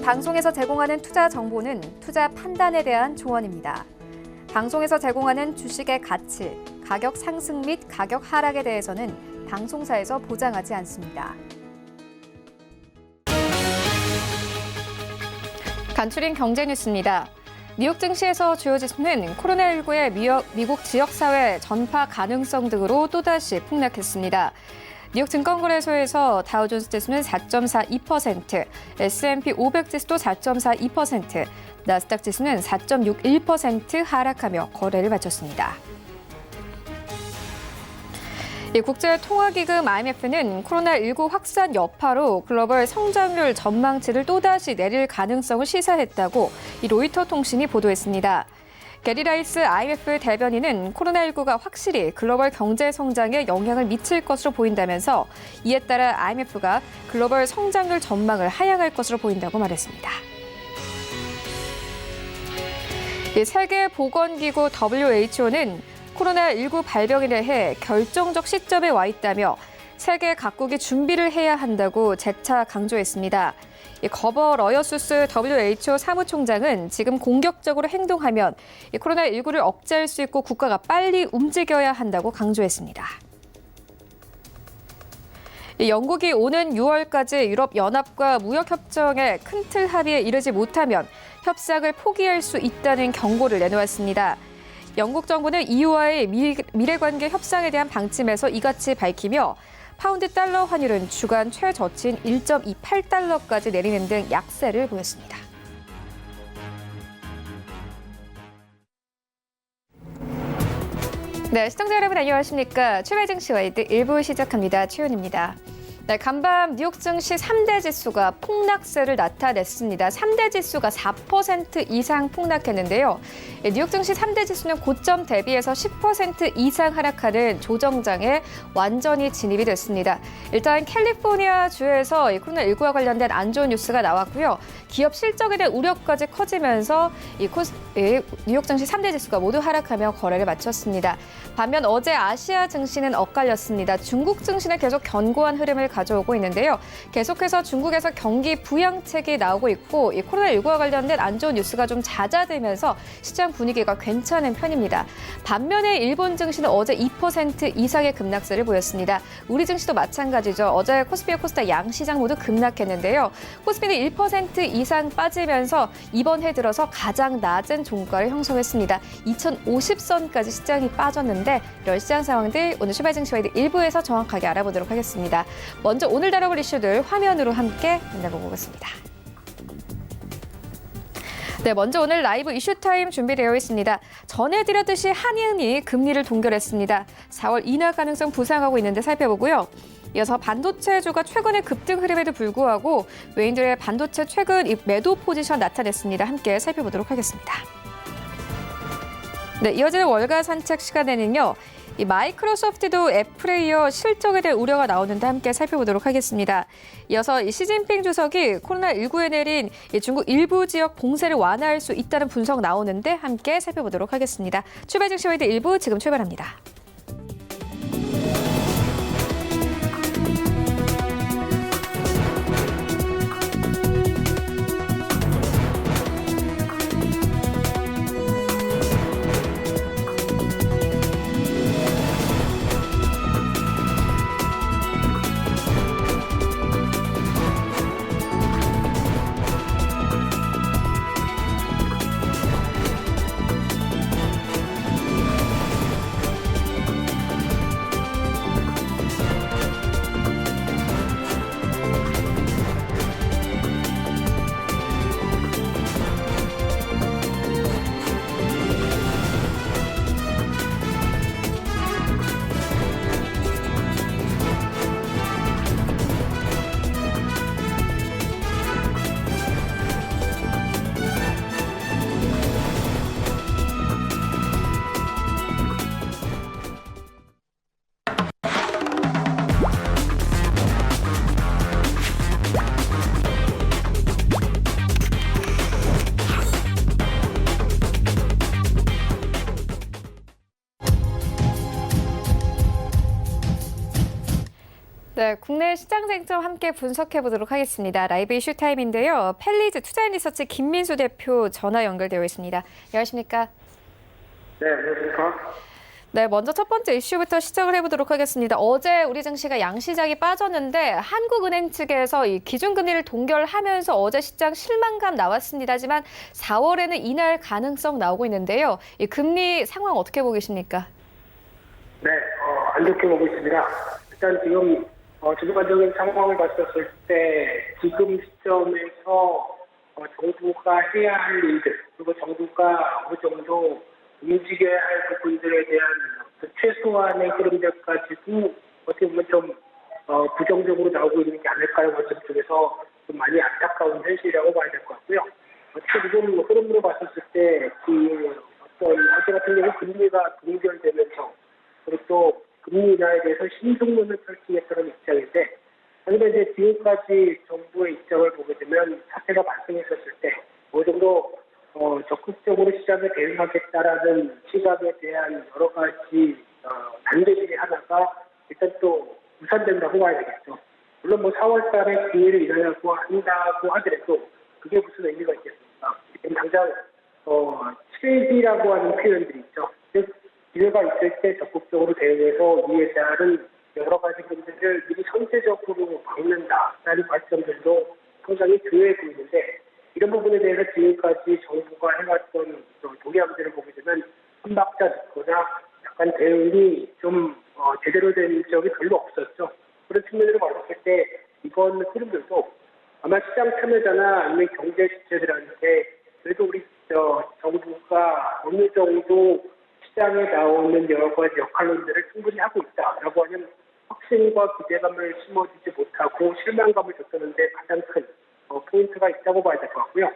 방송에서 제공하는 투자 정보는 투자 판단에 대한 조언입니다. 방송에서 제공하는 주식의 가치, 가격 상승 및 가격 하락에 대해서는 방송사에서 보장하지 않습니다. 간추린 경제 뉴스입니다. 뉴욕 증시에서 주요 지수는 코로나19의 미국 지역사회 전파 가능성 등으로 또다시 폭락했습니다. 뉴욕 증권거래소에서 다우존스 지수는 4.42%, S&P 500 지수도 4.42%, 나스닥 지수는 4.61% 하락하며 거래를 마쳤습니다. 국제통화기금 IMF는 코로나19 확산 여파로 글로벌 성장률 전망치를 또다시 내릴 가능성을 시사했다고 로이터 통신이 보도했습니다. 게리 라이스 IMF 대변인은 코로나19가 확실히 글로벌 경제 성장에 영향을 미칠 것으로 보인다면서 이에 따라 IMF가 글로벌 성장률 전망을 하향할 것으로 보인다고 말했습니다. 세계보건기구 WHO는 코로나19 발병에 대해 결정적 시점에 와 있다며 세계 각국이 준비를 해야 한다고 재차 강조했습니다. 거버 러여수스 WHO 사무총장은 지금 공격적으로 행동하면 코로나19를 억제할 수 있고 국가가 빨리 움직여야 한다고 강조했습니다. 영국이 오는 6월까지 유럽연합과 무역협정의 큰 틀 합의에 이르지 못하면 협상을 포기할 수 있다는 경고를 내놓았습니다. 영국 정부는 EU와의 미래관계 협상에 대한 방침에서 이같이 밝히며 파운드 달러 환율은 주간 최저치인 1.28달러까지 내리는 등 약세를 보였습니다. 네, 시청자 여러분 안녕하십니까? 출발 증시 와이드 1부 시작합니다. 최윤입니다. 네, 간밤 뉴욕 증시 3대 지수가 폭락세를 나타냈습니다. 3대 지수가 4% 이상 폭락했는데요. 뉴욕 증시 3대 지수는 고점 대비해서 10% 이상 하락하는 조정장에 완전히 진입이 됐습니다. 일단 캘리포니아 주에서 코로나19와 관련된 안 좋은 뉴스가 나왔고요. 기업 실적에 대한 우려까지 커지면서 뉴욕 증시 3대 지수가 모두 하락하며 거래를 마쳤습니다. 반면 어제 아시아 증시는 엇갈렸습니다. 중국 증시는 계속 견고한 흐름을 가져오고 있는데요. 계속해서 중국에서 경기 부양책이 나오고 있고 이 코로나19와 관련된 안 좋은 뉴스가 좀 잦아들면서 시장 분위기가 괜찮은 편입니다. 반면에 일본 증시는 어제 2% 이상의 급락세를 보였습니다. 우리 증시도 마찬가지죠. 어제 코스피와 코스닥 양시장 모두 급락했는데요. 코스피는 1% 이상 빠지면서 이번 해 들어서 가장 낮은 종가를 형성했습니다. 2050선까지 시장이 빠졌는데 이런 시장 상황들 오늘 출발 증시 와이드 1부에서 정확하게 알아보도록 하겠습니다. 먼저 오늘 다뤄볼 이슈들 화면으로 함께 만나보고 오겠습니다. 네, 먼저 오늘 라이브 이슈타임 준비되어 있습니다. 전해드렸듯이 한은이 금리를 동결했습니다. 4월 인하 가능성 부상하고 있는데 살펴보고요. 이어서 반도체주가 최근의 급등 흐름에도 불구하고 외인들의 반도체 최근 매도 포지션 나타냈습니다. 함께 살펴보도록 하겠습니다. 네, 이어지는 월가 산책 시간에는요. 이 마이크로소프트도 애플에 이어 실적에 대한 우려가 나오는데 함께 살펴보도록 하겠습니다. 이어서 시진핑 주석이 코로나19에 내린 중국 일부 지역 봉쇄를 완화할 수 있다는 분석 나오는데 함께 살펴보도록 하겠습니다. 출발 증시 와이드 1부 지금 출발합니다. 네, 국내 시장 쟁점 함께 분석해 보도록 하겠습니다. 라이브 이슈 타임인데요. 펠리즈 투자인리서치 김민수 대표 전화 연결되어 있습니다. 안녕하십니까? 네, 안녕하십니까? 네, 먼저 첫 번째 이슈부터 시작을 해보도록 하겠습니다. 어제 우리 증시가 양시장이 빠졌는데 한국은행 측에서 이 기준금리를 동결하면서 어제 시장 실망감 나왔습니다. 하지만 4월에는 인할 가능성 나오고 있는데요. 이 금리 상황 어떻게 보고 계십니까? 네, 안 좋게 보고 있습니다. 일단 지금 주관적인 상황을 봤었을 때 지금 시점에서 정부가 해야 할 일들 그리고 정부가 어느 정도 움직여야 할 부분들에 대한 최소한의 흐름들까지도 어떻게 보면 좀 부정적으로 나오고 있는 게 아닐까라는 것들 쪽에서 좀 많이 안타까운 현실이라고 봐야 될 것 같고요. 어떻게 지금 흐름으로 봤었을 때 어제 같은 경우 금리가 동결되면서 그리고 또 금리 인하에 대해서 신중론을 펼치겠다는 입장인데, 그런데 이제 지금까지 정부의 입장을 보게 되면 사태가 발생했었을 때 어느 정도 적극적으로 시장에 대응하겠다라는 시각에 대한 여러 가지 반대 중에 하나가 일단 또 무산된다고 봐야 되겠죠. 물론 뭐 4월 달에 기회를 일하려고 한다고 하더라도 그게 무슨 의미가 있겠습니까? 지금 당장 트레이드라고 하는 표현들이 있죠. 즉 기회가 있을 때 적극적으로 대응해서 이에 따른 여러 가지 문제를 미리 선제적으로 막는다라는 관점들도 상당히 중요해 보이는데, 이런 부분에 대해서 지금까지 정부가 해왔던 동향들을 보게 되면 한 박자 늦거나 약간 대응이 좀 제대로 된 적이 별로 없었죠. 그런 측면으로 봤을 때 이번 흐름들도 아마 시장 참여자나 아니면 경제 주체들한테 그래도 우리 정부가 어느 정도 시장에 나오는 여러 가지 역할론들을 충분히 하고 있다라고 하는 확신과 기대감을 심어주지 못하고 실망감을 줬었는데 가장 큰 포인트가 있다고 봐야 될 것 같고요.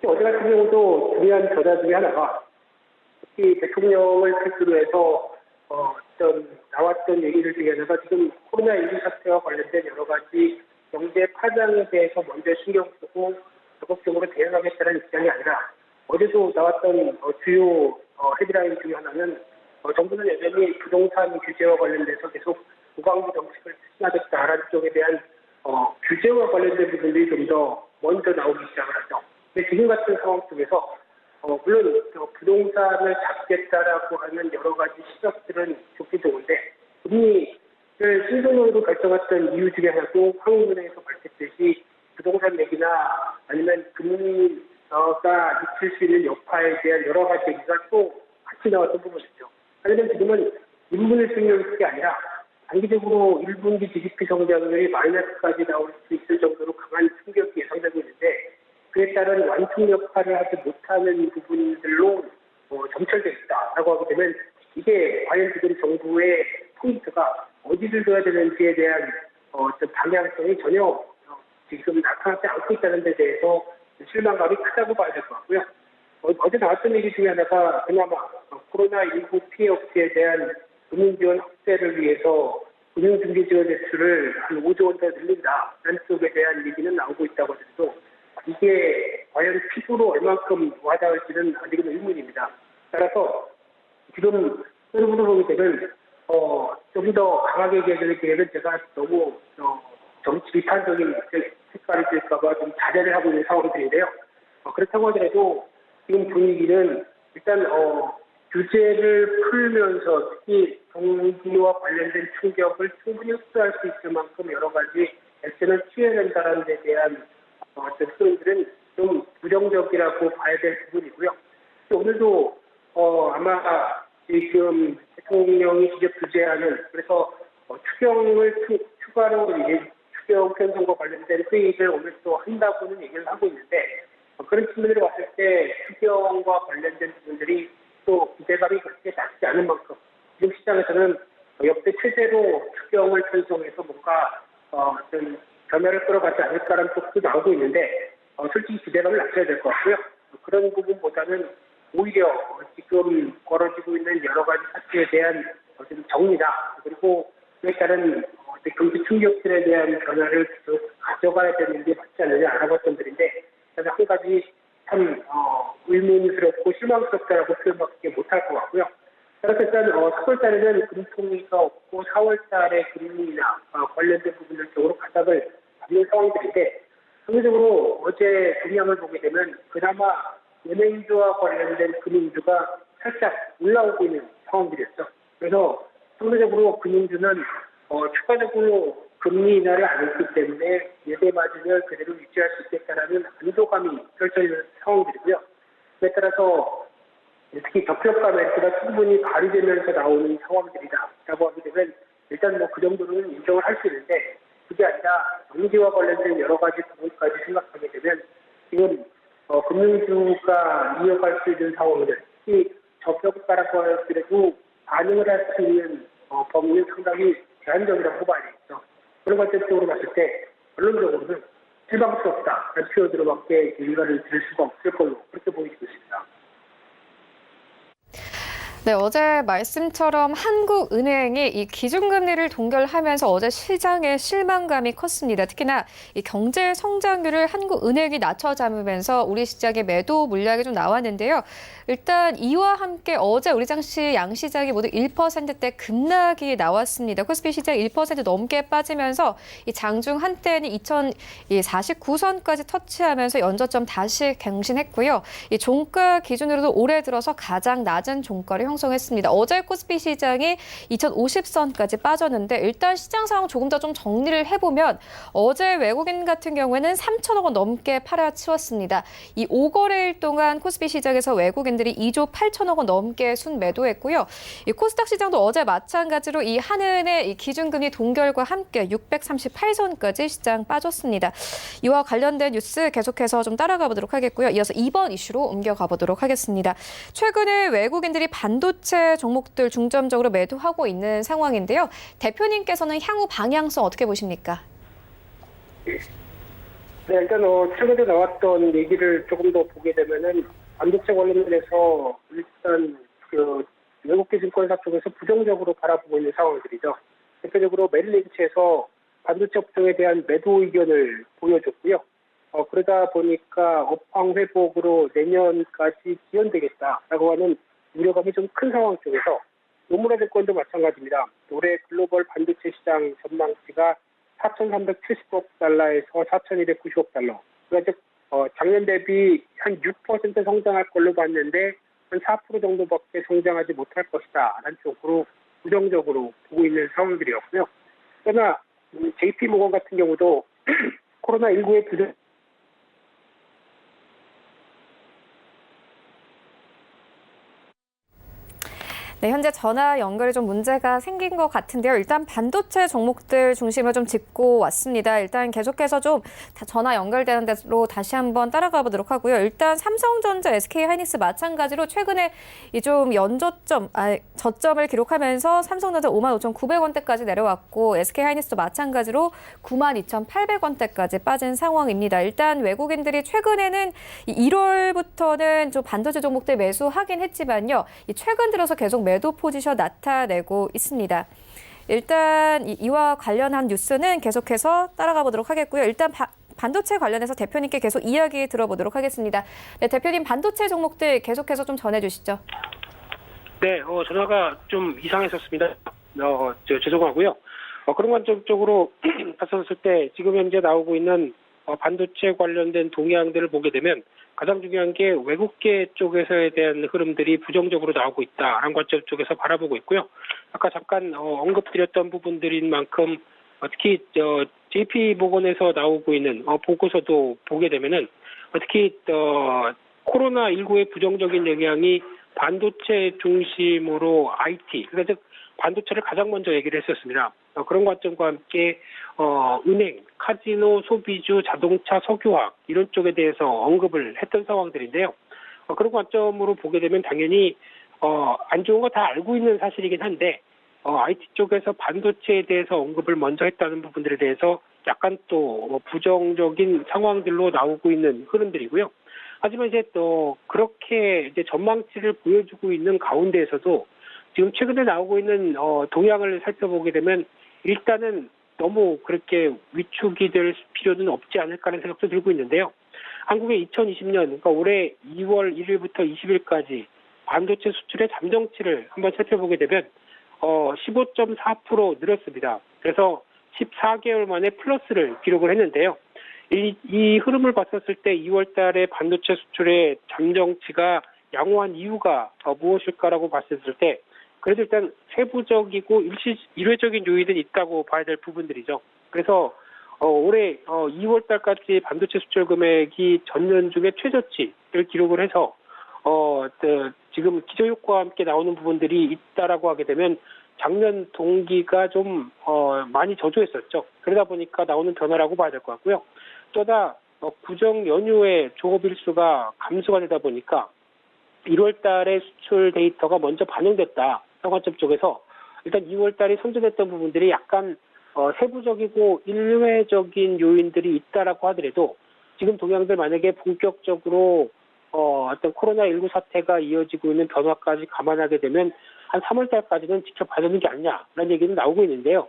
어제 같은 경우도 중요한 전화 중에 하나가 특히 대통령을 필두로 해서 나왔던 얘기들 중에 하나가 지금 코로나19 사태와 관련된 여러 가지 경제 파장에 대해서 먼저 신경 쓰고 적극적으로 대응하겠다는 입장이 아니라, 어제도 나왔던 주요 헤드라인 중에 하나는 정부는 여전히 부동산 규제와 관련돼서 계속 무방비 정책을 추진하겠다라는 쪽에 대한 규제와 관련된 부분들이 좀 더 먼저 나오기 시작을 하죠. 근데 지금 같은 상황 속에서 물론 부동산을 잡겠다라고 하는 여러 가지 시각들은 좋긴 좋은데, 금리를 신속으로 결정했던 이유 중에 하나도 한국은행에서 밝혔듯이 부동산 얘기나 아니면 금리가 미칠 수 있는 여파에 대한 여러 가지 얘기가 또 같이 나왔던 부분이죠. 하지만 지금은 인문을 신경 쓸 게 아니라 단기적으로 1분기 GDP 성장률이 마이너스까지 나올 수 있을 정도로 강한 충격이 예상되고 있는데, 그에 따른 완충 역할을 하지 못하는 부분들로 점철되어 있다라고 하게 되면 이게 과연 지금 정부의 포인트가 어디를 둬야 되는지에 대한 방향성이 전혀 지금 나타나지 않고 있다는 데 대해서 실망감이 크다고 봐야 될 것 같고요. 어제 나왔던 얘기 중에 하나가 그나마 코로나19 피해 업체에 대한 금융지원 확대를 위해서 금융중개지원 대출을 한 5조 원 더 늘린다라는 쪽에 대한 얘기는 나오고 있다고 해도 이게 과연 피부로 얼만큼 와닿을지는 아직은 의문입니다. 따라서 지금 흐름으로 보게 되면 좀 더 강하게 얘기하는 계획은 제가 너무 정치 비판적인 색깔이 될까봐 좀 자제를 하고 있는 상황들인데요. 그렇다고 하더라도 지금 분위기는 일단 규제를 풀면서 특히 경기와 관련된 충격을 충분히 흡수할 수 있을 만큼 여러 가지 액션을 취해야 된다는 데 대한 흐름들은 좀 부정적이라고 봐야 될 부분이고요. 오늘도 아마 지금 대통령이 직접 주재하는, 그래서 추경을 추가로 추경 편성과 관련된 회의를 오늘 또 한다고는 얘기를 하고 있는데, 그런 측면으로 봤을 때 추경과 관련된 부분들이 또 기대감이 그렇게 낮지 않은 만큼 지금 시장에서는 역대 최대로 추경을 편성해서 뭔가 좀 변화를 끌어가지 않을까라는 쪽도 나오고 있는데, 솔직히 기대감을 낮춰야 될 것 같고요. 그런 부분보다는 오히려 지금 벌어지고 있는 여러 가지 사태에 대한 좀 정리다, 그리고 그에 따른 경제 충격들에 대한 변화를 계속 가져가야 되는 게 맞지 않느냐라는 것들인데, 그래서 한 가지 참 의문스럽고 실망스럽다라고 표현밖에 못할 것 같고요. 따라서 일단 4월 달에는 금통위가 없고 또 4월 달에 금리나 관련된 부분들 쪽으로 바닥을 밟는 상황들인데 상대적으로 어제 동향을 보게 되면 그나마 은행주와 관련된 금융주가 살짝 올라오고 있는 상황들이었죠. 그래서 상대적으로 금융주는 추가적으로 금리 인하를 안 했기 때문에 예대 마진을 그대로 유지할 수 있겠다라는 안도감이 펼쳐지는 상황들이고요. 그에 따라서 특히 적격가 매수가 충분히 발휘되면서 나오는 상황들이다라고 하게 되면 일단 뭐 그 정도는 인정을 할 수 있는데 그게 아니라 경제와 관련된 여러 가지 부분까지 생각하게 되면 지금 금융주가 이어갈 수 있는 상황들, 특히 적격가라고 하더라도 반응을 할 수 있는 범위는 상당히 제한적이라고 봐야 되겠죠. 그런 관점적으로 봤을 때 결론적으로는 실망스럽다라는 표현으로밖에 일가를 들을 수가 없을 걸로 그렇게 보이고 있습니다. 네, 어제 말씀처럼 한국은행이 이 기준금리를 동결하면서 어제 시장의 실망감이 컸습니다. 특히나 이 경제 성장률을 한국은행이 낮춰 잡으면서 우리 시장의 매도 물량이 좀 나왔는데요. 일단 이와 함께 어제 우리 장시 양시장이 모두 1%대 급락이 나왔습니다. 코스피 시장 1% 넘게 빠지면서 이 장중 한때는 2049선까지 터치하면서 연저점 다시 갱신했고요. 이 종가 기준으로도 올해 들어서 가장 낮은 종가를 형성했습니다. 어제 코스피 시장이 2050선까지 빠졌는데 일단 시장 상황 조금 더 좀 정리를 해보면 어제 외국인 같은 경우에는 3천억 원 넘게 팔아치웠습니다. 이 5거래일 동안 코스피 시장에서 외국인들이 2조 8천억 원 넘게 순매도했고요. 이 코스닥 시장도 어제 마찬가지로 이 한은의 이 기준금리 동결과 함께 638선까지 시장 빠졌습니다. 이와 관련된 뉴스 계속해서 좀 따라가 보도록 하겠고요. 이어서 이번 이슈로 옮겨가 보도록 하겠습니다. 최근에 외국인들이 반도체 종목들 중점적으로 매도하고 있는 상황인데요. 대표님께서는 향후 방향성 어떻게 보십니까? 네, 일단 최근에 나왔던 얘기를 조금 더 보게 되면은 반도체 관련해서 일단 그 외국계 증권사 쪽에서 부정적으로 바라보고 있는 상황들이죠. 대표적으로 메릴린치에서 반도체 업종에 대한 매도 의견을 보여줬고요. 그러다 보니까 업황 회복으로 내년까지 지연되겠다라고 하는 우려감이 좀 큰 상황 쪽에서 노무라 증권도 마찬가지입니다. 올해 글로벌 반도체 시장 전망치가 4,370억 달러에서 4,290억 달러. 그러니까 작년 대비 한 6% 성장할 걸로 봤는데 한 4% 정도밖에 성장하지 못할 것이다. 라는 쪽으로 부정적으로 보고 있는 상황들이었고요. 그러나 JP모건 같은 경우도 코로나19의 부정 네, 현재 전화 연결에 좀 문제가 생긴 것 같은데요. 일단 반도체 종목들 중심으로 좀 짚고 왔습니다. 일단 계속해서 좀 전화 연결되는 대로 다시 한번 따라가 보도록 하고요. 일단 삼성전자, SK하이닉스 마찬가지로 최근에 이 좀 저점을 기록하면서 삼성전자 55,900원대까지 내려왔고 SK하이닉스도 마찬가지로 92,800원대까지 빠진 상황입니다. 일단 외국인들이 최근에는 1월부터는 좀 반도체 종목들 매수하긴 했지만요. 최근 들어서 계속 매도 포지션 나타내고 있습니다. 일단 이와 관련한 뉴스는 계속해서 따라가 보도록 하겠고요. 일단 반도체 관련해서 대표님께 계속 이야기 들어보도록 하겠습니다. 네, 대표님 반도체 종목들 계속해서 좀 전해주시죠. 네, 전화가 좀 이상했었습니다. 죄송하고요. 그런 관점적으로 봤었을 때 지금 현재 나오고 있는 반도체 관련된 동향들을 보게 되면 가장 중요한 게 외국계 쪽에서에 대한 흐름들이 부정적으로 나오고 있다라는 관점 쪽에서 바라보고 있고요. 아까 잠깐 언급드렸던 부분들인 만큼 특히 JP모건에서 나오고 있는 보고서도 보게 되면은 특히 코로나19의 부정적인 영향이 반도체 중심으로 IT, 그러니까 즉 반도체를 가장 먼저 얘기를 했었습니다. 그런 관점과 함께 은행, 카지노, 소비주, 자동차, 석유화학 이런 쪽에 대해서 언급을 했던 상황들인데요. 그런 관점으로 보게 되면 당연히 안 좋은 거 다 알고 있는 사실이긴 한데 IT 쪽에서 반도체에 대해서 언급을 먼저 했다는 부분들에 대해서 약간 또 부정적인 상황들로 나오고 있는 흐름들이고요. 하지만 이제 또 그렇게 이제 전망치를 보여주고 있는 가운데에서도 지금 최근에 나오고 있는 동향을 살펴보게 되면 일단은 너무 그렇게 위축이 될 필요는 없지 않을까라는 생각도 들고 있는데요. 한국의 2020년, 그러니까 올해 2월 1일부터 20일까지 반도체 수출의 잠정치를 한번 살펴보게 되면 15.4% 늘었습니다. 그래서 14개월 만에 플러스를 기록을 했는데요. 이 흐름을 봤었을 때 2월 달에 반도체 수출의 잠정치가 양호한 이유가 무엇일까라고 봤었을 때 그래도 일단 세부적이고 일회적인 요인은 있다고 봐야 될 부분들이죠. 그래서 올해 2월 달까지 반도체 수출 금액이 전년 중에 최저치를 기록을 해서 지금 기저효과와 함께 나오는 부분들이 있다라고 하게 되면 작년 동기가 좀 많이 저조했었죠. 그러다 보니까 나오는 변화라고 봐야 될 것 같고요. 또다 구정 연휴에 조업 일수가 감소가 되다 보니까 1월 달에 수출 데이터가 먼저 반영됐다. 관점 쪽에서 일단 2월 달에 선전했던 부분들이 약간 세부적이고 일회적인 요인들이 있다라고 하더라도 지금 동향들 만약에 본격적으로 어떤 코로나19 사태가 이어지고 있는 변화까지 감안하게 되면 한 3월 달까지는 지켜봐야 되는 게 아니냐라는 얘기는 나오고 있는데요.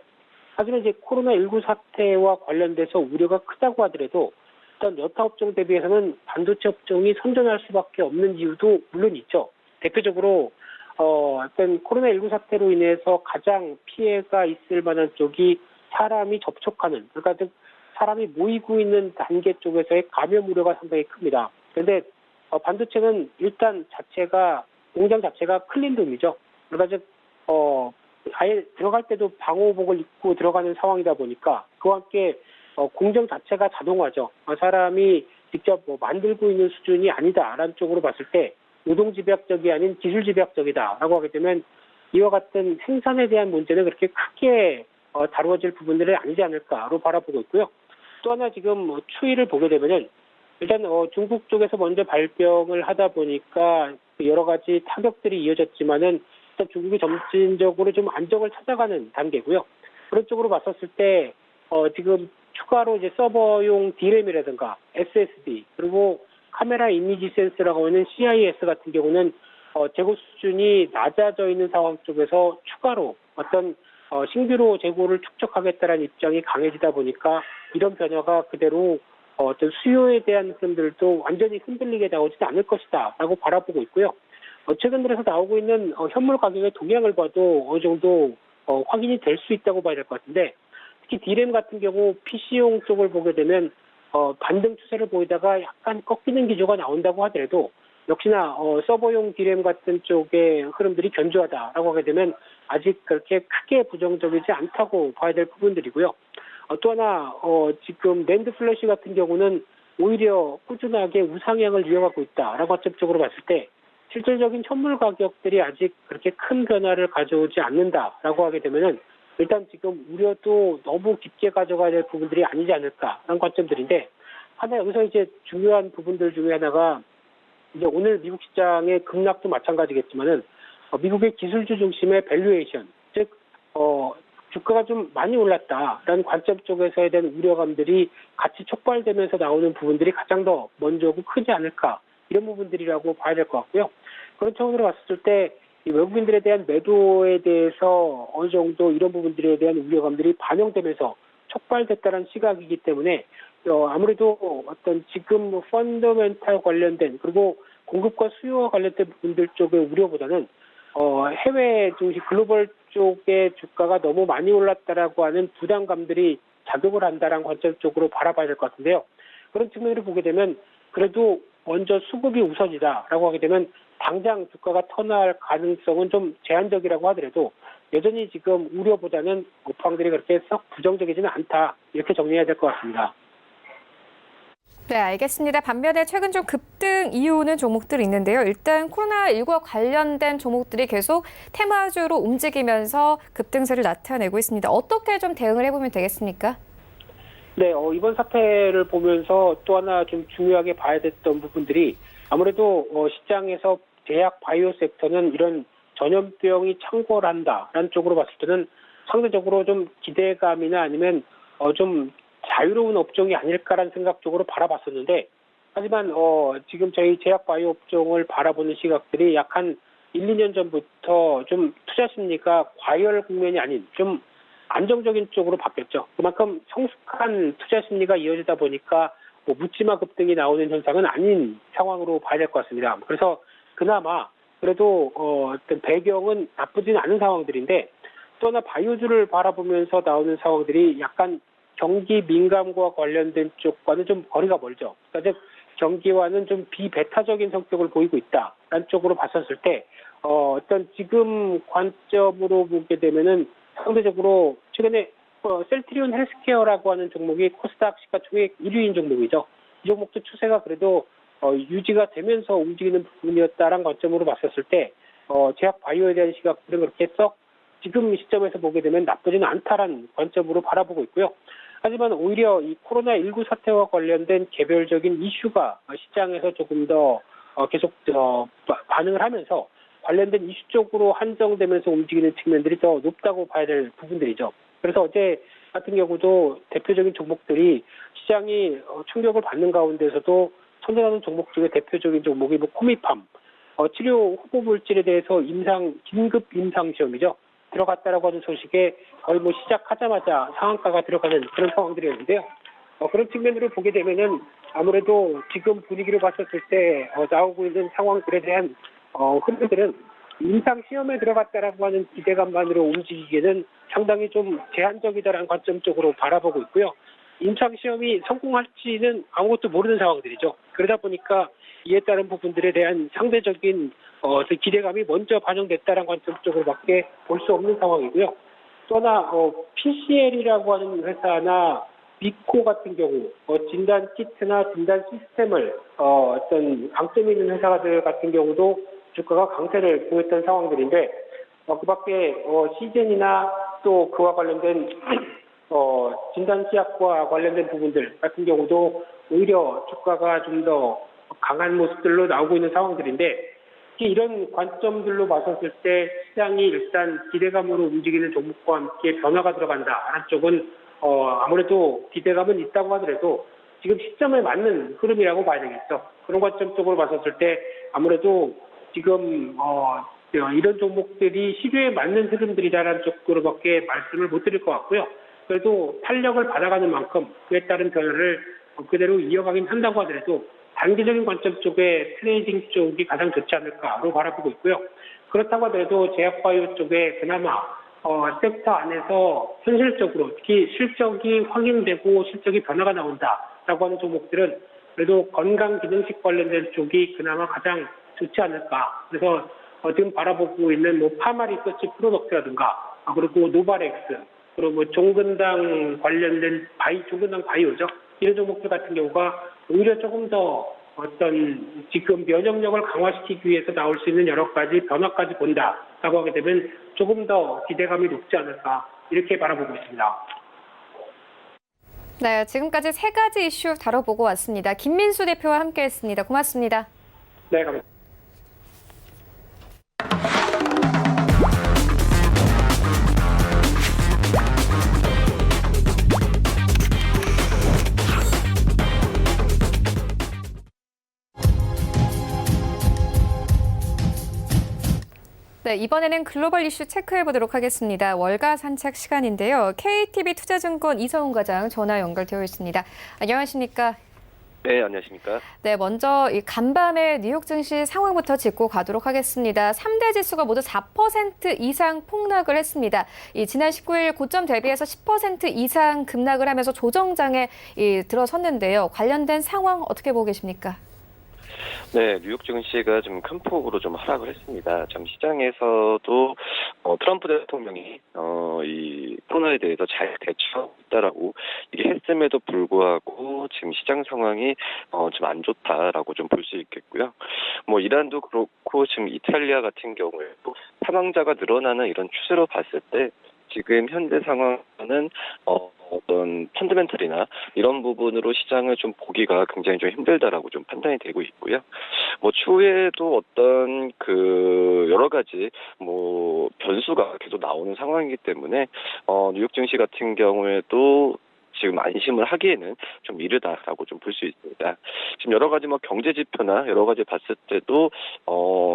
하지만 이제 코로나19 사태와 관련돼서 우려가 크다고 하더라도 일단 여타 업종 대비해서는 반도체 업종이 선전할 수밖에 없는 이유도 물론 있죠. 대표적으로 어떤 코로나19 사태로 인해서 가장 피해가 있을 만한 쪽이 사람이 접촉하는, 그러니까 즉 사람이 모이고 있는 단계 쪽에서의 감염 우려가 상당히 큽니다. 그런데 반도체는 일단 공장 자체가 클린룸이죠. 그러니까 즉 아예 들어갈 때도 방호복을 입고 들어가는 상황이다 보니까 그와 함께 공정 자체가 자동화죠. 사람이 직접 만들고 있는 수준이 아니다라는 쪽으로 봤을 때 노동집약적이 아닌 기술집약적이다라고 하게 되면 이와 같은 생산에 대한 문제는 그렇게 크게 다루어질 부분들이 아니지 않을까로 바라보고 있고요. 또 하나 지금 추이를 보게 되면은 일단 중국 쪽에서 먼저 발병을 하다 보니까 여러 가지 타격들이 이어졌지만은 일단 중국이 점진적으로 좀 안정을 찾아가는 단계고요. 그런 쪽으로 봤었을 때 지금 추가로 이제 서버용 D램이라든가 SSD 그리고 카메라 이미지 센서라고 하는 CIS 같은 경우는 재고 수준이 낮아져 있는 상황 쪽에서 추가로 어떤 신규로 재고를 축적하겠다는 입장이 강해지다 보니까 이런 변화가 그대로 어떤 수요에 대한 흐름들도 완전히 흔들리게 나오지는 않을 것이다라고 바라보고 있고요. 최근 들어서 나오고 있는 현물 가격의 동향을 봐도 어느 정도 확인이 될 수 있다고 봐야 될 것 같은데 특히 D램 같은 경우 PC용 쪽을 보게 되면 반등 추세를 보이다가 약간 꺾이는 기조가 나온다고 하더라도 역시나 서버용 D램 같은 쪽의 흐름들이 견조하다라고 하게 되면 아직 그렇게 크게 부정적이지 않다고 봐야 될 부분들이고요. 또 하나 지금 낸드 플래시 같은 경우는 오히려 꾸준하게 우상향을 이어가고 있다라고 관점적으로 봤을 때 실질적인 현물 가격들이 아직 그렇게 큰 변화를 가져오지 않는다라고 하게 되면은 일단 지금 우려도 너무 깊게 가져가야 될 부분들이 아니지 않을까라는 관점들인데 하나 여기서 이제 중요한 부분들 중에 하나가 이제 오늘 미국 시장의 급락도 마찬가지겠지만은 미국의 기술주 중심의 밸류에이션 즉 주가가 좀 많이 올랐다라는 관점 쪽에서에 대한 우려감들이 같이 촉발되면서 나오는 부분들이 가장 더 먼저고 크지 않을까 이런 부분들이라고 봐야 될 것 같고요. 그런 차원으로 봤을 때 이 외국인들에 대한 매도에 대해서 어느 정도 이런 부분들에 대한 우려감들이 반영되면서 촉발됐다는 시각이기 때문에 아무래도 어떤 지금 펀더멘탈 관련된 그리고 공급과 수요와 관련된 부분들 쪽의 우려보다는 해외 중심 글로벌 쪽의 주가가 너무 많이 올랐다라고 하는 부담감들이 작용을 한다는 관점 쪽으로 바라봐야 될 것 같은데요. 그런 측면으로 보게 되면 그래도 먼저 수급이 우선이다라고 하게 되면 당장 주가가 턴할 가능성은 좀 제한적이라고 하더라도 여전히 지금 우려보다는 업황들이 그렇게 썩 부정적이지는 않다 이렇게 정리해야 될 것 같습니다. 네, 알겠습니다. 반면에 최근 좀 급등 이유는 종목들이 있는데요. 일단 코로나19와 관련된 종목들이 계속 테마주로 움직이면서 급등세를 나타내고 있습니다. 어떻게 좀 대응을 해보면 되겠습니까? 네, 이번 사태를 보면서 또 하나 좀 중요하게 봐야 됐던 부분들이 아무래도 시장에서 제약 바이오 섹터는 이런 전염병이 창궐한다라는 쪽으로 봤을 때는 상대적으로 좀 기대감이나 아니면 좀 자유로운 업종이 아닐까라는 생각 쪽으로 바라봤었는데 하지만 지금 저희 제약 바이오 업종을 바라보는 시각들이 약 한 1, 2년 전부터 좀 투자 심리가 과열 국면이 아닌 좀 안정적인 쪽으로 바뀌었죠. 그만큼 성숙한 투자 심리가 이어지다 보니까 묻지마 급등이 나오는 현상은 아닌 상황으로 봐야 될 것 같습니다. 그래서 그나마 그래도 어떤 배경은 나쁘진 않은 상황들인데 또나 바이오주를 바라보면서 나오는 상황들이 약간 경기 민감과 관련된 쪽과는 좀 거리가 멀죠. 그러니까 즉 경기와는 좀 비배타적인 성격을 보이고 있다라는 쪽으로 봤었을 때 어떤 지금 관점으로 보게 되면은 상대적으로 최근에 셀트리온 헬스케어라고 하는 종목이 코스닥 시가총액 1위인 종목이죠. 이 종목도 추세가 그래도 유지가 되면서 움직이는 부분이었다라는 관점으로 봤었을 때 제약 바이오에 대한 시각들은 그렇게 썩 지금 시점에서 보게 되면 나쁘지는 않다라는 관점으로 바라보고 있고요. 하지만 오히려 이 코로나19 사태와 관련된 개별적인 이슈가 시장에서 조금 더 계속 반응을 하면서 관련된 이슈 쪽으로 한정되면서 움직이는 측면들이 더 높다고 봐야 될 부분들이죠. 그래서 어제 같은 경우도 대표적인 종목들이 시장이 충격을 받는 가운데서도 선전하는 종목 중에 대표적인 종목이 코미팜, 치료 후보 물질에 대해서 긴급 임상 시험이죠. 들어갔다라고 하는 소식에 거의 시작하자마자 상한가가 들어가는 그런 상황들이었는데요. 그런 측면으로 보게 되면은 아무래도 지금 분위기로 봤었을 때 나오고 있는 상황들에 대한 흐름들은 임상 시험에 들어갔다라고 하는 기대감만으로 움직이기에는 상당히 좀 제한적이다라는 관점 쪽으로 바라보고 있고요. 임상 시험이 성공할지는 아무것도 모르는 상황들이죠. 그러다 보니까 이에 따른 부분들에 대한 상대적인 기대감이 먼저 반영됐다는 관점 쪽으로밖에 볼 수 없는 상황이고요. 또나 PCL이라고 하는 회사나 미코 같은 경우 진단 키트나 진단 시스템을 어떤 강점이 있는 회사들 같은 경우도 주가가 강세를 보였던 상황들인데 그밖에 시젠이나 또 그와 관련된 진단 시약과 관련된 부분들 같은 경우도 오히려 주가가 좀 더 강한 모습들로 나오고 있는 상황들인데 이런 관점들로 봤었을 때 시장이 일단 기대감으로 움직이는 종목과 함께 변화가 들어간다라는 쪽은 아무래도 기대감은 있다고 하더라도 지금 시점에 맞는 흐름이라고 봐야 되겠죠. 그런 관점 쪽으로 봤었을 때 아무래도 지금 이런 종목들이 시류에 맞는 흐름들이다라는 쪽으로밖에 말씀을 못 드릴 것 같고요. 그래도 탄력을 받아가는 만큼 그에 따른 변화를 그대로 이어가긴 한다고 하더라도 단기적인 관점 쪽에 트레이딩 쪽이 가장 좋지 않을까로 바라보고 있고요. 그렇다고 하더라도 제약바이오 쪽에 그나마 섹터 안에서 현실적으로 특히 실적이 확인되고 실적이 변화가 나온다라고 하는 종목들은 그래도 건강기능식 관련된 쪽이 그나마 가장 좋지 않을까. 그래서 지금 바라보고 있는 파마 리서치 프로덕트라든가 그리고 노바렉스 그리고 종근당 관련된 종근당 바이오죠. 이런 종목들 같은 경우가 오히려 조금 더 어떤 지금 면역력을 강화시키기 위해서 나올 수 있는 여러 가지 변화까지 본다라고 하게 되면 조금 더 기대감이 높지 않을까 이렇게 바라보고 있습니다. 네, 지금까지 세 가지 이슈 다뤄보고 왔습니다. 김민수 대표와 함께했습니다. 고맙습니다. 네, 감사합니다. 네, 이번에는 글로벌 이슈 체크해 보도록 하겠습니다. 월가 산책 시간인데요. KTB 투자증권 이성훈 과장 전화 연결되어 있습니다. 안녕하십니까? 네, 안녕하십니까? 네, 먼저 이 간밤의 뉴욕 증시 상황부터 짚고 가도록 하겠습니다. 3대 지수가 모두 4% 이상 폭락을 했습니다. 지난 19일 고점 대비해서 10% 이상 급락을 하면서 조정장에 들어섰는데요. 관련된 상황 어떻게 보고 계십니까? 네, 뉴욕 증시가 좀 큰 폭으로 좀 하락을 했습니다. 참 시장에서도 트럼프 대통령이 이 코로나에 대해서 잘 대처했다라고 이게 했음에도 불구하고 지금 시장 상황이 좀 안 좋다라고 좀 볼 수 있겠고요. 이란도 그렇고 지금 이탈리아 같은 경우에도 사망자가 늘어나는 이런 추세로 봤을 때 지금 현재 상황은 어떤 펀드멘털이나 이런 부분으로 시장을 좀 보기가 굉장히 좀 힘들다라고 좀 판단이 되고 있고요. 추후에도 어떤 여러 가지 변수가 계속 나오는 상황이기 때문에 뉴욕 증시 같은 경우에도 지금 안심을 하기에는 좀 이르다라고 좀 볼 수 있습니다. 지금 여러 가지 경제 지표나 여러 가지 봤을 때도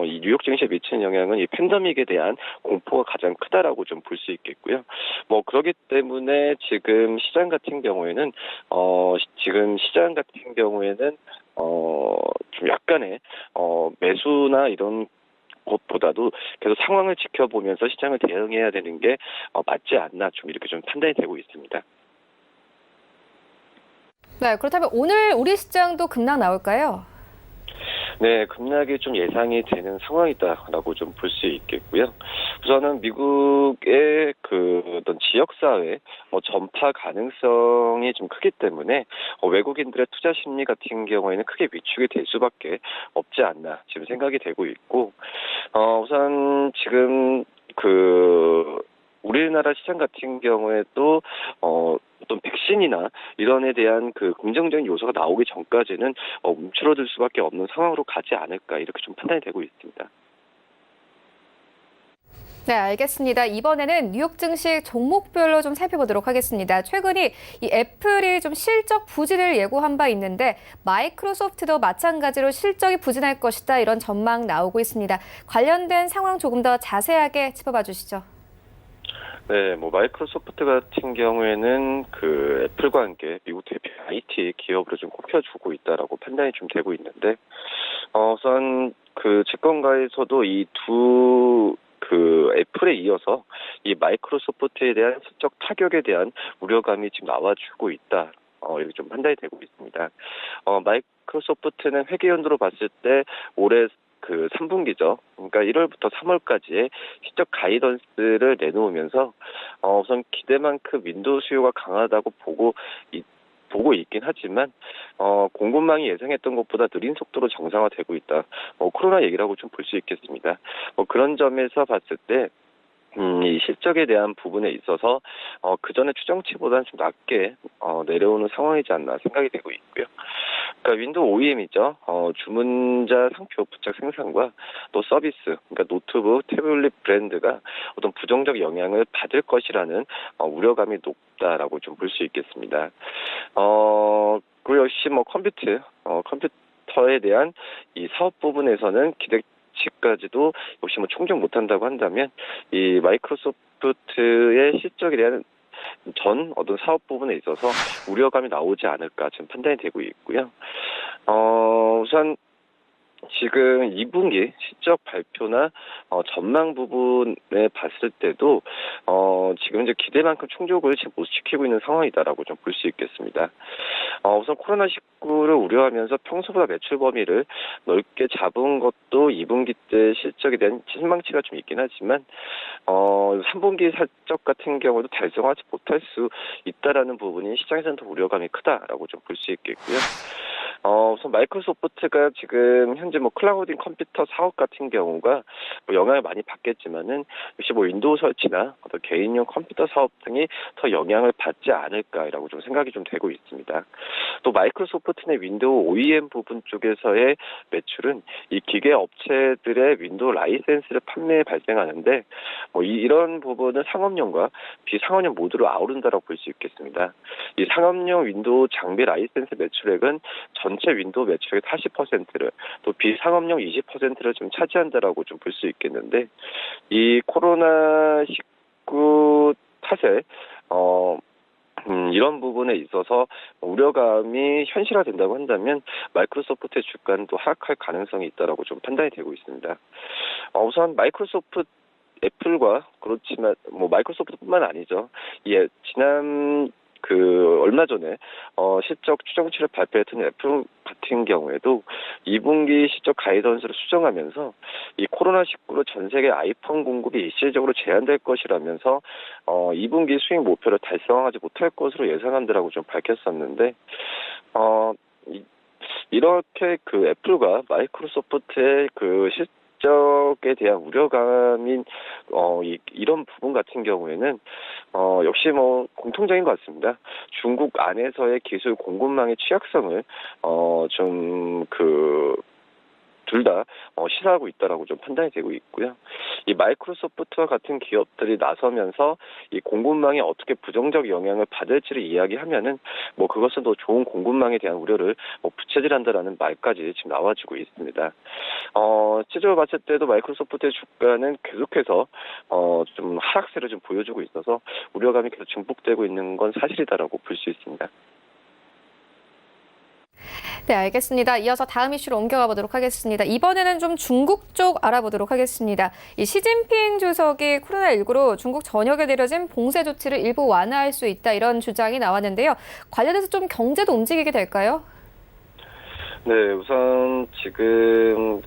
이 뉴욕 증시에 미치는 영향은 이 팬데믹에 대한 공포가 가장 크다라고 좀 볼 수 있겠고요. 그렇기 때문에 지금 시장 같은 경우에는 좀 약간의 매수나 이런 것보다도 계속 상황을 지켜보면서 시장을 대응해야 되는 게 맞지 않나 좀 이렇게 좀 판단이 되고 있습니다. 네, 그렇다면 오늘 우리 시장도 급락 나올까요? 네, 급락이 좀 예상이 되는 상황이다라고 좀 볼 수 있겠고요. 우선은 미국의 그 어떤 지역사회 전파 가능성이 좀 크기 때문에 외국인들의 투자 심리 같은 경우에는 크게 위축이 될 수밖에 없지 않나 지금 생각이 되고 있고, 우선 지금 우리나라 시장 같은 경우에도 어떤 백신이나 이런에 대한 그 긍정적인 요소가 나오기 전까지는 움츠러들 수밖에 없는 상황으로 가지 않을까 이렇게 좀 판단이 되고 있습니다. 네, 알겠습니다. 이번에는 뉴욕 증시 종목별로 좀 살펴보도록 하겠습니다. 최근에 이 애플이 좀 실적 부진을 예고한 바 있는데 마이크로소프트도 마찬가지로 실적이 부진할 것이다 이런 전망 나오고 있습니다. 관련된 상황 조금 더 자세하게 짚어봐 주시죠. 네, 마이크로소프트 같은 경우에는 그 애플과 함께 미국 대표 IT 기업으로 좀 꼽혀주고 있다라고 판단이 좀 되고 있는데, 우선 그 증권가에서도 애플에 이어서 이 마이크로소프트에 대한 실적 타격에 대한 우려감이 지금 나와주고 있다. 이렇게 좀 판단이 되고 있습니다. 마이크로소프트는 회계연도로 봤을 때 올해 그 3분기죠. 그러니까 1월부터 3월까지의 실적 가이던스를 내놓으면서 우선 기대만큼 윈도우 수요가 강하다고 보고 있긴 하지만 공급망이 예상했던 것보다 느린 속도로 정상화되고 있다. 코로나 얘기라고 좀 볼 수 있겠습니다. 그런 점에서 봤을 때 이 실적에 대한 부분에 있어서 그 전에 추정치보다는 좀 낮게 내려오는 상황이지 않나 생각이 되고 있고요. 그러니까 윈도우 OEM이죠. 주문자 상표 부착 생산과 또 서비스, 그러니까 노트북, 태블릿 브랜드가 어떤 부정적 영향을 받을 것이라는 우려감이 높다라고 좀 볼 수 있겠습니다. 그리고 역시 컴퓨터에 대한 이 사업 부분에서는 기대치까지도 역시 충족 못한다고 한다면 이 마이크로소프트의 실적에 대한 전 어떤 사업 부분에 있어서 우려감이 나오지 않을까 지금 판단이 되고 있고요. 우선 지금 2분기 실적 발표나 전망 부분에 봤을 때도 지금 이제 기대만큼 충족을 지금 못 시키고 있는 상황이다라고 좀 볼 수 있겠습니다. 우선 코로나19를 우려하면서 평소보다 매출 범위를 넓게 잡은 것도 2분기 때 실적에 대한 실망치가 좀 있긴 하지만 3분기 실적 같은 경우도 달성하지 못할 수 있다라는 부분이 시장에서는 더 우려감이 크다라고 좀 볼 수 있겠고요. 우선 마이크로소프트가 지금 현재 클라우딩 컴퓨터 사업 같은 경우가 영향을 많이 받겠지만은 역시 윈도우 설치나 어떤 개인용 컴퓨터 사업 등이 더 영향을 받지 않을까라고 좀 생각이 좀 되고 있습니다. 또 마이크로소프트 내 윈도우 OEM 부분 쪽에서의 매출은 이 기계 업체들의 윈도우 라이센스를 판매에 발생하는데 이런 부분은 상업용과 비상업용 모두를 아우른다라고 볼 수 있겠습니다. 이 상업용 윈도우 장비 라이센스 매출액은 전체 윈도우 매출액의 40%를 또 비상업용 20%를 좀 차지한다라고 좀 볼 수 있겠는데, 이 코로나19 탓에 이런 부분에 있어서 우려감이 현실화된다고 한다면 마이크로소프트의 주가도 하락할 가능성이 있다라고 좀 판단이 되고 있습니다. 우선 애플과 그렇지만 마이크로소프트뿐만 아니죠. 지난 얼마 전에 실적 추정치를 발표했던 애플 같은 경우에도 2분기 실적 가이던스를 수정하면서 이 코로나19로 전 세계 아이폰 공급이 일시적으로 제한될 것이라면서 2분기 수익 목표를 달성하지 못할 것으로 예상한다라고 좀 밝혔었는데, 이렇게 애플과 마이크로소프트의 실적에 대한 우려감인 이런 부분 같은 경우에는 역시 공통적인 것 같습니다. 중국 안에서의 기술 공급망의 취약성을 둘 다 시사하고 있다라고 좀 판단이 되고 있고요. 이 마이크로소프트와 같은 기업들이 나서면서 이 공급망에 어떻게 부정적 영향을 받을지를 이야기하면은 그것은 더 좋은 공급망에 대한 우려를 부채질한다라는 말까지 지금 나와주고 있습니다. 실제로 봤을 때도 마이크로소프트의 주가는 계속해서 좀 하락세를 좀 보여주고 있어서 우려감이 계속 증폭되고 있는 건 사실이다라고 볼 수 있습니다. 네, 알겠습니다. 이어서 다음 이슈로 옮겨가 보도록 하겠습니다. 이번에는 좀 중국 쪽 알아보도록 하겠습니다. 이 시진핑 주석이 코로나19로 중국 전역에 내려진 봉쇄 조치를 일부 완화할 수 있다 이런 주장이 나왔는데요. 관련해서 좀 경제도 움직이게 될까요? 네, 우선 지금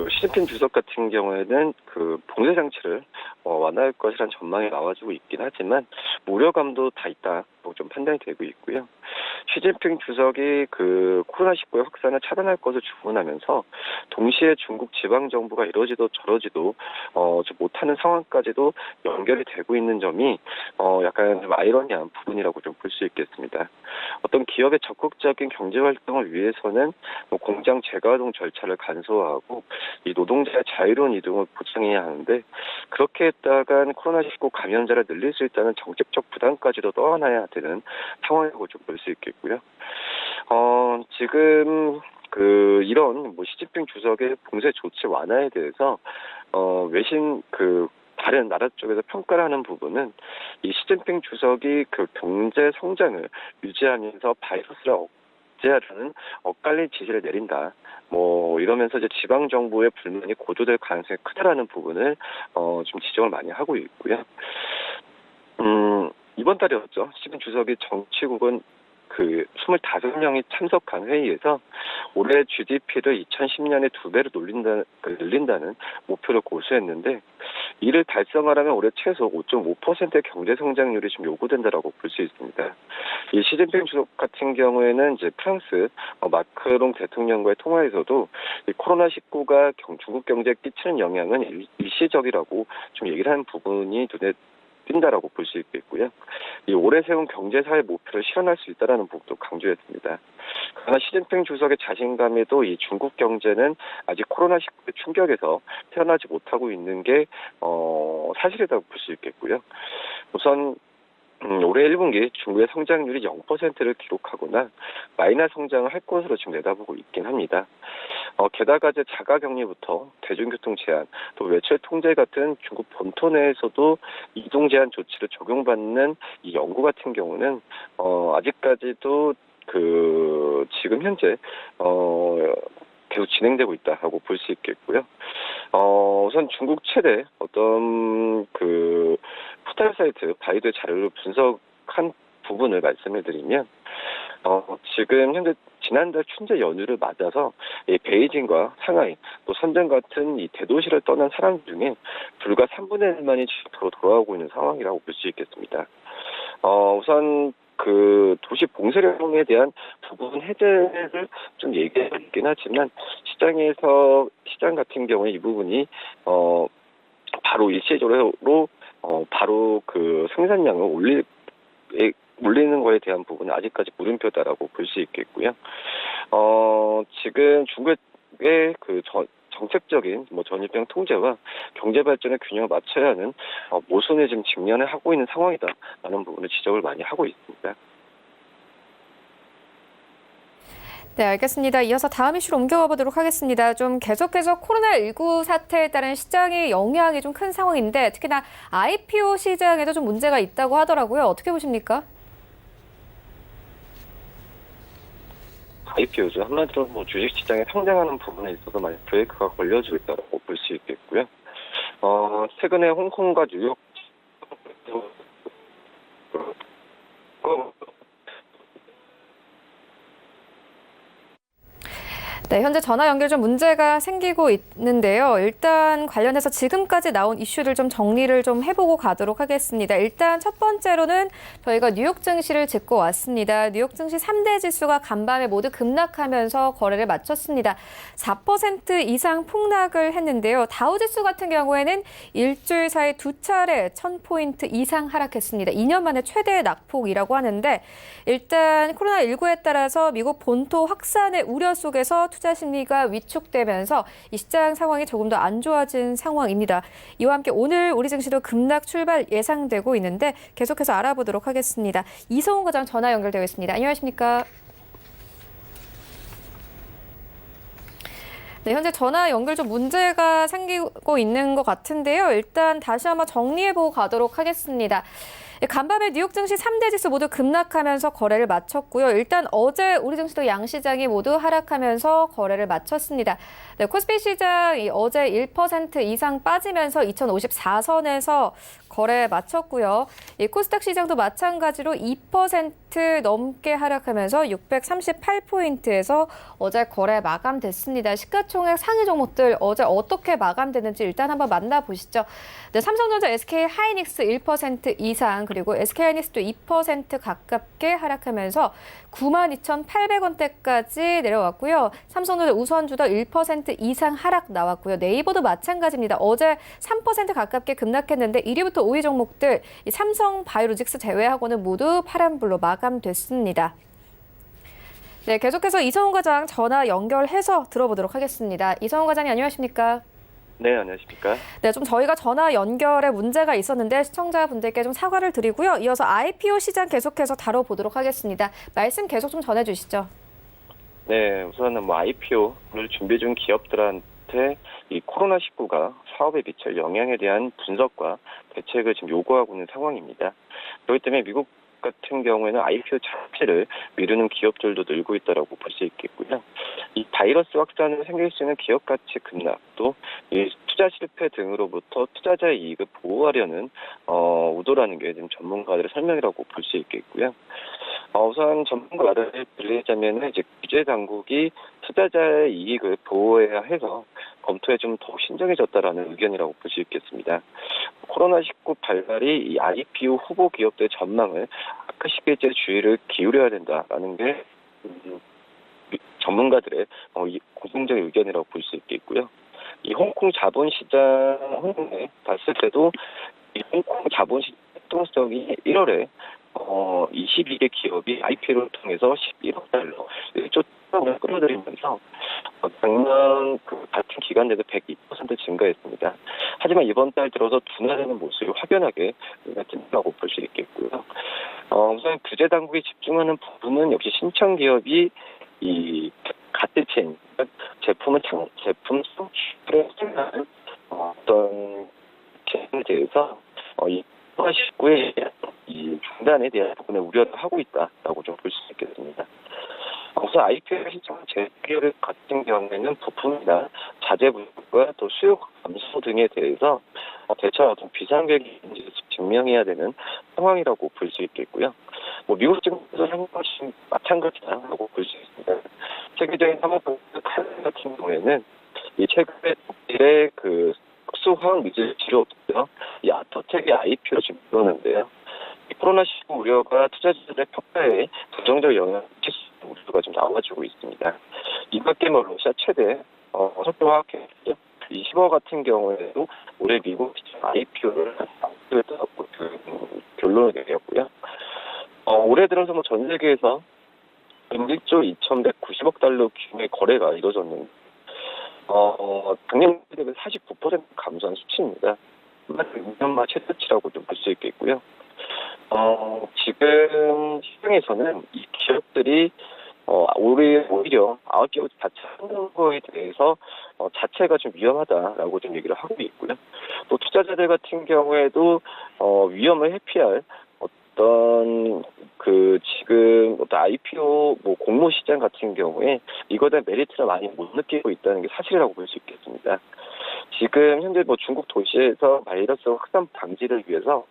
시진핑 주석 같은 경우에는 봉쇄 장치를 완화할 것이라는 전망이 나와주고 있긴 하지만 우려감도 다 있다. 좀 판단이 되고 있고요. 시진핑 주석이 코로나19의 확산을 차단할 것을 주문하면서 동시에 중국 지방 정부가 이러지도 저러지도 좀 못하는 상황까지도 연결이 되고 있는 점이 약간 좀 아이러니한 부분이라고 좀 볼 수 있겠습니다. 어떤 기업의 적극적인 경제 활동을 위해서는 공장 재가동 절차를 간소화하고 이 노동자의 자유로운 이동을 보장해야 하는데 그렇게 했다간 코로나19 감염자를 늘릴 수 있다는 정책적 부담까지도 떠안아야 되는 상황이라고 좀 볼 수 있겠고요. 지금 이런 시진핑 주석의 봉쇄 조치 완화에 대해서 외신 다른 나라 쪽에서 평가를 하는 부분은 이 시진핑 주석이 경제 성장을 유지하면서 바이러스를 억제하라는 엇갈린 지시를 내린다. 이러면서 이제 지방 정부의 불만이 고조될 가능성이 크다라는 부분을 좀 지적을 많이 하고 있고요. 이번 달이었죠. 시진핑 주석이 정치국은 25명이 참석한 회의에서 올해 GDP를 2010년에 2배로 늘린다는 목표를 고수했는데 이를 달성하려면 올해 최소 5.5%의 경제 성장률이 좀 요구된다라고 볼 수 있습니다. 이 시진핑 주석 같은 경우에는 이제 프랑스 마크롱 대통령과의 통화에서도 이 코로나19가 중국 경제에 끼치는 영향은 일시적이라고 좀 얘기를 하는 부분이 눈에 띈다라고 볼 수 있겠고요. 이 올해 세운 경제사회 목표를 실현할 수 있다라는 부분도 강조했습니다. 그러나 시진핑 주석의 자신감에도 이 중국 경제는 아직 코로나19 충격에서 태어나지 못하고 있는 게 사실이라고 볼 수 있겠고요. 우선 올해 1분기 중국의 성장률이 0%를 기록하거나 마이너스 성장을 할 것으로 지금 내다보고 있긴 합니다. 게다가 이제 자가격리부터 대중교통 제한, 또 외출 통제 같은 중국 본토 내에서도 이동 제한 조치를 적용받는 이 연구 같은 경우는 아직까지도 지금 현재 계속 진행되고 있다라고 볼 수 있겠고요. 우선 중국 최대 어떤 포털 사이트 바이두의 자료를 분석한 부분을 말씀을 드리면 지금 현재 지난달 춘제 연휴를 맞아서 이 베이징과 상하이 또 선전 같은 이 대도시를 떠난 사람 중에 불과 3분의 1만이 집으로 돌아오고 있는 상황이라고 볼 수 있겠습니다. 우선 도시 봉쇄령에 대한 부분 해제를 좀 얘기하고 있긴 하지만 시장 같은 경우에 이 부분이 바로 일시적으로 바로 생산량을 올리는 거에 대한 부분은 아직까지 물음표다라고 볼 수 있겠고요. 지금 중국의 정책적인 전염병 통제와 경제 발전의 균형을 맞춰야 하는 모순에 지금 직면을 하고 있는 상황이다라는 부분을 지적을 많이 하고 있습니다. 네, 알겠습니다. 이어서 다음 이슈로 옮겨가 보도록 하겠습니다. 좀 계속해서 코로나19 사태에 따른 시장의 영향이 좀 큰 상황인데 특히나 IPO 시장에도 좀 문제가 있다고 하더라고요. 어떻게 보십니까? IPO죠. 한마디로 주식시장에 상장하는 부분에 있어서 많이 브레이크가 걸려지고 있다고 볼 수 있겠고요. 최근에 홍콩과 뉴욕 네, 현재 전화 연결 좀 문제가 생기고 있는데요. 일단 관련해서 지금까지 나온 이슈를 좀 정리를 좀 해보고 가도록 하겠습니다. 일단 첫 번째로는 저희가 뉴욕 증시를 짚고 왔습니다. 뉴욕 증시 3대 지수가 간밤에 모두 급락하면서 거래를 마쳤습니다. 4% 이상 폭락을 했는데요. 다우 지수 같은 경우에는 일주일 사이 2차례 1000포인트 이상 하락했습니다. 2년 만에 최대 낙폭이라고 하는데 일단 코로나19에 따라서 미국 본토 확산의 우려 속에서 투자 심리가 위축되면서 이 시장 상황이 조금 더 안 좋아진 상황입니다. 이와 함께 오늘 우리 증시도 급락 출발 예상되고 있는데 계속해서 알아보도록 하겠습니다. 이성훈 과장 전화 연결되어 있습니다. 안녕하십니까? 네, 현재 전화 연결 좀 문제가 생기고 있는 것 같은데요. 일단 다시 한번 정리해보고 가도록 하겠습니다. 간밤에 뉴욕 증시 3대 지수 모두 급락하면서 거래를 마쳤고요. 일단 어제 우리 증시도 양시장이 모두 하락하면서 거래를 마쳤습니다. 네, 코스피 시장이 어제 1% 이상 빠지면서 2054선에서 거래 마쳤고요. 이 코스닥 시장도 마찬가지로 2% 넘게 하락하면서 638포인트에서 어제 거래 마감됐습니다. 시가총액 상위 종목들 어제 어떻게 마감됐는지 일단 한번 만나보시죠. 네, 삼성전자, SK 하이닉스 1% 이상 그리고 SK 하이닉스도 2% 가깝게 하락하면서 92,800원대까지 내려왔고요. 삼성전자 우선주도 1% 이상 하락 나왔고요. 네이버도 마찬가지입니다. 어제 3% 가깝게 급락했는데 1위부터 5위 종목들 이 삼성 바이오로직스 제외하고는 모두 파란불로 마감됐습니다. 네, 계속해서 이성훈 과장 전화 연결해서 들어보도록 하겠습니다. 이성훈 과장님 안녕하십니까? 네, 안녕하십니까? 네, 좀 저희가 전화 연결에 문제가 있었는데 시청자분들께 좀 사과를 드리고요. 이어서 IPO 시장 계속해서 다뤄보도록 하겠습니다. 말씀 계속 좀 전해주시죠. 네, 우선은 IPO를 준비 중 기업들한테 이 코로나19가 사업에 미칠 영향에 대한 분석과 대책을 지금 요구하고 있는 상황입니다. 그렇기 때문에 미국 같은 경우에는 IPO 자체를 미루는 기업들도 늘고 있다라고 볼 수 있겠고요. 이 바이러스 확산으로 생길 수 있는 기업 가치 급락, 또 이 투자 실패 등으로부터 투자자의 이익을 보호하려는 의도라는 게 지금 전문가들의 설명이라고 볼 수 있겠고요. 우선 전문가 말을 빌리자면은 이제 규제 당국이 투자자의 이익을 보호해야 해서 검토에 좀 더욱 신중해졌다라는 의견이라고 볼 수 있겠습니다. 코로나19 발발이 이 IPO 후보 기업들의 전망을 악화시킬지 주의를 기울여야 된다라는 게 전문가들의 공통적인 의견이라고 볼 수 있겠고요. 이 홍콩 자본시장 홍콩에 봤을 때도 이 홍콩 자본시장 활동성이 1월에 22개 기업이 IPO를 통해서 11억 달러, 1조 원을 끌어들이면서 작년 같은 기간 내도 102% 증가했습니다. 하지만 이번 달 들어서 둔화되는 모습이 확연하게 나타났다고 볼 수 있겠고요. 우선 규제 당국이 집중하는 부분은 역시 신청 기업이 이 가치체인, 제품 창출에 생각하는 어떤 제품에 대해서 이 코로나19의 이 중단에 대한 부분에 우려를 하고 있다라고 좀 볼 수 있겠습니다. 우선 IPO 신청 재기업 같은 경우에는 부품이나 자재 부족과 또 수요 감소 등에 대해서 대처 어떤 비상계획이 있는지 증명해야 되는 상황이라고 볼 수 있겠고요. 미국 증권에서 상관없이 마찬가지라고 볼 수 있습니다. 세계적인 사모펀드 칼 같은 경우에는 이 최근에 독일의 수화학 미질 치료 업체죠. 이 아토텍의 IPO를 지금 이루는데요. 코로나19 우려가 투자자들의 평가에 부정적 영향을 미칠 수 있는 우려가 좀 나와주고 있습니다. 이 밖에 러시아 최대 석유화학회사죠. 이 10호 같은 경우에도 올해 미국 IPO를 했다고 결론을 내렸고요. 올해 들어서 전 세계에서 1조 2,190억 달러 규모의 거래가 이루어졌는데 작년 대비 49% 감소한 수치입니다. 2년만 최저치라고 좀 볼 수 있겠고요. 지금 시장에서는 이 기업들이 오히려 IPO 자체 하는 거에 대해서 자체가 좀 위험하다라고 좀 얘기를 하고 있고요. 또 투자자들 같은 경우에도 위험을 회피할 어떤 지금 IPO 공모 시장 같은 경우에 이거에 대한 메리트를 많이 못 느끼고 있다는 게 사실이라고 볼 수 있겠습니다. 지금 현재 중국 도시에서 바이러스 확산 방지를 위해서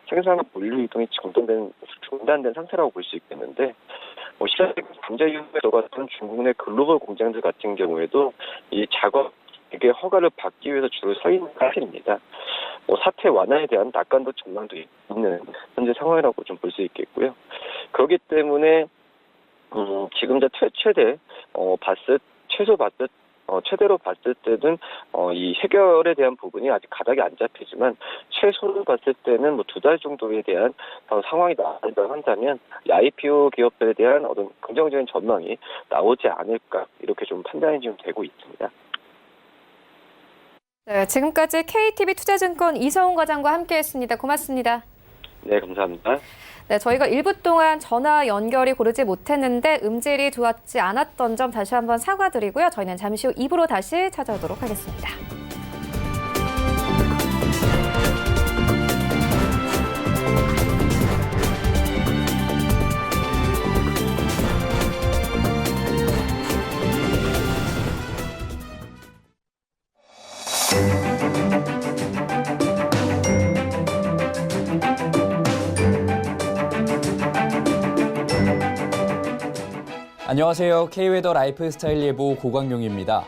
생산과 물류 이동이 중단된 상태라고 볼 수 있겠는데, 시장 경제 유럽 같은 중국 내 글로벌 공장들 같은 경우에도 이 작업에 허가를 받기 위해서 줄을 서 있는 상태입니다. 사태 완화에 대한 낙관도 전망도 있는 현재 상황이라고 좀 볼 수 있겠고요. 그렇기 때문에 지금 최대로 봤을 때는 이 해결에 대한 부분이 아직 가닥이 안 잡히지만 최소로 봤을 때는 2달 정도에 대한 상황이 나온다고 한다면 IPO 기업들에 대한 어떤 긍정적인 전망이 나오지 않을까 이렇게 좀 판단이 좀 되고 있습니다. 네, 지금까지 KTB 투자증권 이성훈 과장과 함께했습니다. 고맙습니다. 네, 감사합니다. 네, 저희가 1부 동안 전화 연결이 고르지 못했는데 음질이 좋았지 않았던 점 다시 한번 사과드리고요. 저희는 잠시 후 2부로 다시 찾아오도록 하겠습니다. 안녕하세요. K웨더 라이프스타일 예보 고광용입니다.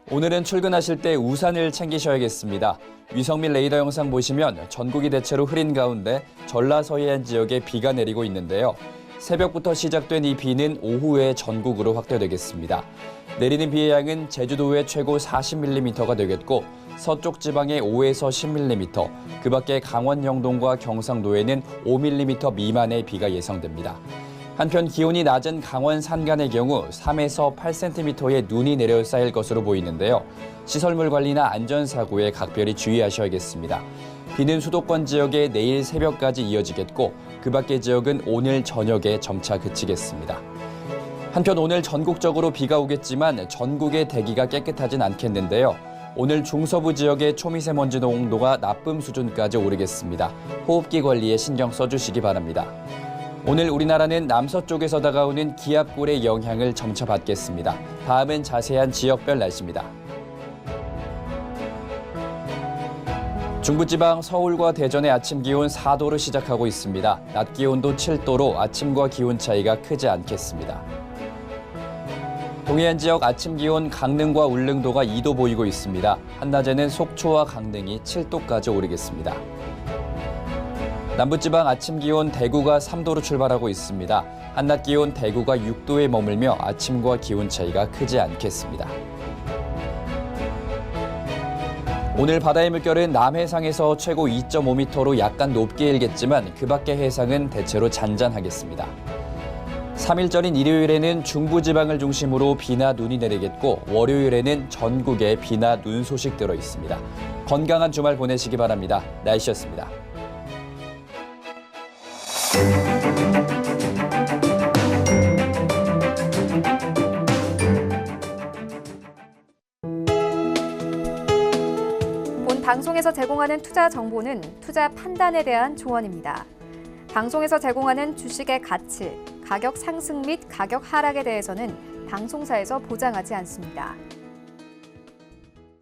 오늘은 출근하실 때 우산을 챙기셔야겠습니다. 위성민 레이더 영상 보시면 전국이 대체로 흐린 가운데 전라서해안 지역에 비가 내리고 있는데요. 새벽부터 시작된 이 비는 오후에 전국으로 확대되겠습니다. 내리는 비의 양은 제주도에 최고 40mm가 되겠고 서쪽 지방에 5에서 10mm, 그 밖에 강원 영동과 경상도에는 5mm 미만의 비가 예상됩니다. 한편 기온이 낮은 강원 산간의 경우 3에서 8cm의 눈이 내려 쌓일 것으로 보이는데요. 시설물 관리나 안전사고에 각별히 주의하셔야겠습니다. 비는 수도권 지역에 내일 새벽까지 이어지겠고 그 밖의 지역은 오늘 저녁에 점차 그치겠습니다. 한편 오늘 전국적으로 비가 오겠지만 전국의 대기가 깨끗하진 않겠는데요. 오늘 중서부 지역의 초미세먼지 농도가 나쁨 수준까지 오르겠습니다. 호흡기 관리에 신경 써주시기 바랍니다. 오늘 우리나라는 남서쪽에서 다가오는 기압골의 영향을 점차 받겠습니다. 다음은 자세한 지역별 날씨입니다. 중부지방 서울과 대전의 아침 기온 4도로 시작하고 있습니다. 낮 기온도 7도로 아침과 기온 차이가 크지 않겠습니다. 동해안 지역 아침 기온 강릉과 울릉도가 2도 보이고 있습니다. 한낮에는 속초와 강릉이 7도까지 오르겠습니다. 남부지방 아침 기온 대구가 3도로 출발하고 있습니다. 한낮 기온 대구가 6도에 머물며 아침과 기온 차이가 크지 않겠습니다. 오늘 바다의 물결은 남해상에서 최고 2.5m로 약간 높게 일겠지만 그 밖의 해상은 대체로 잔잔하겠습니다. 3일절인 일요일에는 중부지방을 중심으로 비나 눈이 내리겠고 월요일에는 전국에 비나 눈 소식 들어 있습니다. 건강한 주말 보내시기 바랍니다. 날씨였습니다. 본 방송에서 제공하는 투자 정보는 투자 판단에 대한 조언입니다. 방송에서 제공하는 주식의 가치, 가격 상승 및 가격 하락에 대해서는 방송사에서 보장하지 않습니다.